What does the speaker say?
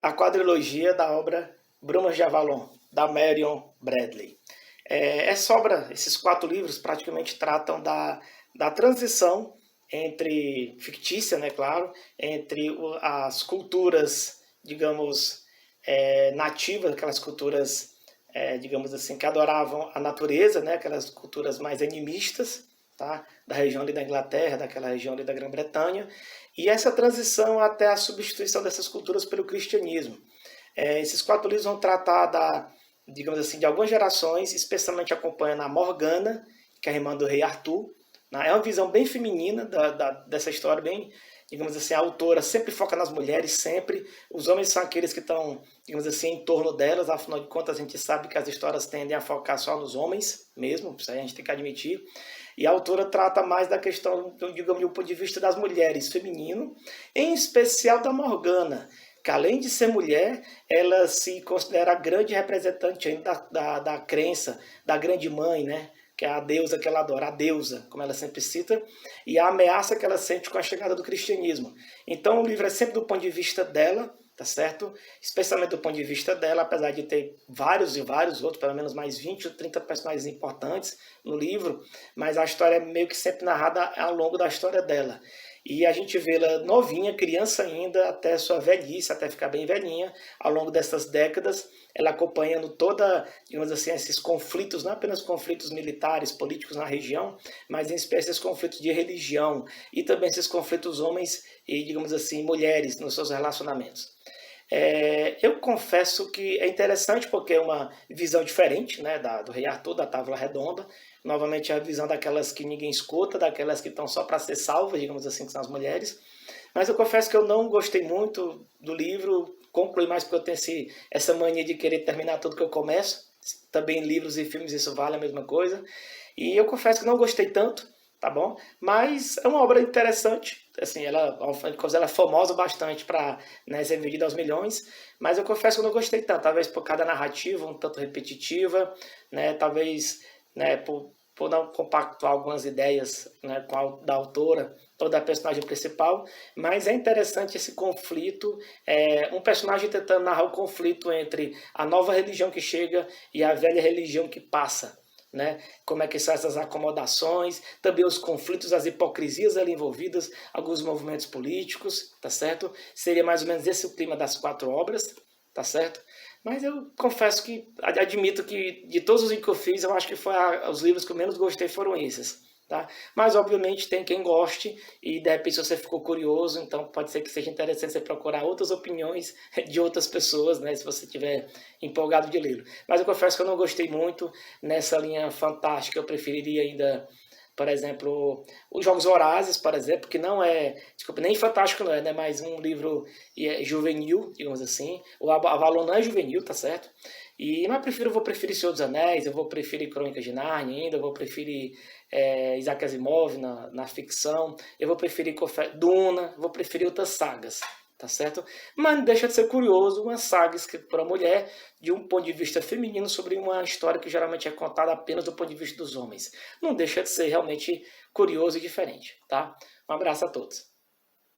A quadrilogia da obra Brumas de Avalon, da Marion Bradley. Esses 4 livros praticamente tratam da transição entre, fictícia, né, claro, entre as culturas, digamos, nativas, aquelas culturas, digamos assim, que adoravam a natureza, né, aquelas culturas mais animistas, tá, da região ali da Inglaterra, daquela região ali da Grã-Bretanha, e essa transição até a substituição dessas culturas pelo cristianismo. Esses 4 livros vão tratar digamos assim, de algumas gerações, especialmente acompanhando a Morgana, que é a irmã do rei Arthur. Né? É uma visão bem feminina dessa história, bem, digamos assim, a autora sempre foca nas mulheres, sempre. Os homens são aqueles que estão, digamos assim, em torno delas, afinal de contas a gente sabe que as histórias tendem a focar só nos homens mesmo, isso aí a gente tem que admitir. E a autora trata mais da questão, digamos, do ponto de vista das mulheres, feminino, em especial da Morgana, que além de ser mulher, ela se considera a grande representante ainda da crença da grande mãe, né? Que é a deusa que ela adora, a deusa, como ela sempre cita, e a ameaça que ela sente com a chegada do cristianismo. Então o livro é sempre do ponto de vista dela, tá certo? Especialmente do ponto de vista dela, apesar de ter vários e vários outros, pelo menos mais 20 ou 30 personagens importantes no livro, mas a história é meio que sempre narrada ao longo da história dela. E a gente vê ela novinha, criança ainda, até sua velhice, até ficar bem velhinha, ao longo dessas décadas, ela acompanhando toda, digamos assim, esses conflitos, não apenas conflitos militares, políticos na região, mas em espécie esses conflitos de religião e também esses conflitos homens e, digamos assim, mulheres nos seus relacionamentos. Eu confesso que é interessante porque é uma visão diferente, né, do Rei Arthur, da Távola Redonda. Novamente, a visão daquelas que ninguém escuta, daquelas que estão só para ser salvas, digamos assim, que são as mulheres. Mas eu confesso que eu não gostei muito do livro, concluí mais porque eu tenho essa mania de querer terminar tudo que eu começo. Também livros e filmes isso vale a mesma coisa. E eu confesso que não gostei tanto, tá bom? Mas é uma obra interessante, assim, ela é famosa bastante para, né, ser vendida aos milhões, mas eu confesso que eu não gostei tanto, talvez por causa da narrativa um tanto repetitiva, né, talvez, né, por não compactuar algumas ideias, né, da autora ou da personagem principal, mas é interessante esse conflito, um personagem tentando narrar o conflito entre a nova religião que chega e a velha religião que passa, né? Como é que são essas acomodações, também os conflitos, as hipocrisias ali envolvidas, alguns movimentos políticos, tá certo? Seria mais ou menos esse o clima das 4 obras, tá certo? Mas eu confesso que admito que de todos os que eu fiz, eu acho que os livros que eu menos gostei foram esses. Tá? Mas obviamente tem quem goste e de repente se você ficou curioso, então pode ser que seja interessante você procurar outras opiniões de outras pessoas, né, se você estiver empolgado de ler. Mas eu confesso que eu não gostei muito nessa linha fantástica, eu preferiria ainda, por exemplo, os Jogos Vorazes, por exemplo, que não é, desculpa, nem fantástico não é, né, mas um livro juvenil, digamos assim. O Avalon não é juvenil, tá certo? Mas eu vou preferir Senhor dos Anéis, eu vou preferir Crônicas de Nárnia ainda, eu vou preferir Isaac Asimov na ficção, eu vou preferir Duna, eu vou preferir outras sagas, tá certo? Mas não deixa de ser curioso uma saga escrita por uma mulher de um ponto de vista feminino sobre uma história que geralmente é contada apenas do ponto de vista dos homens. Não deixa de ser realmente curioso e diferente, tá? Um abraço a todos.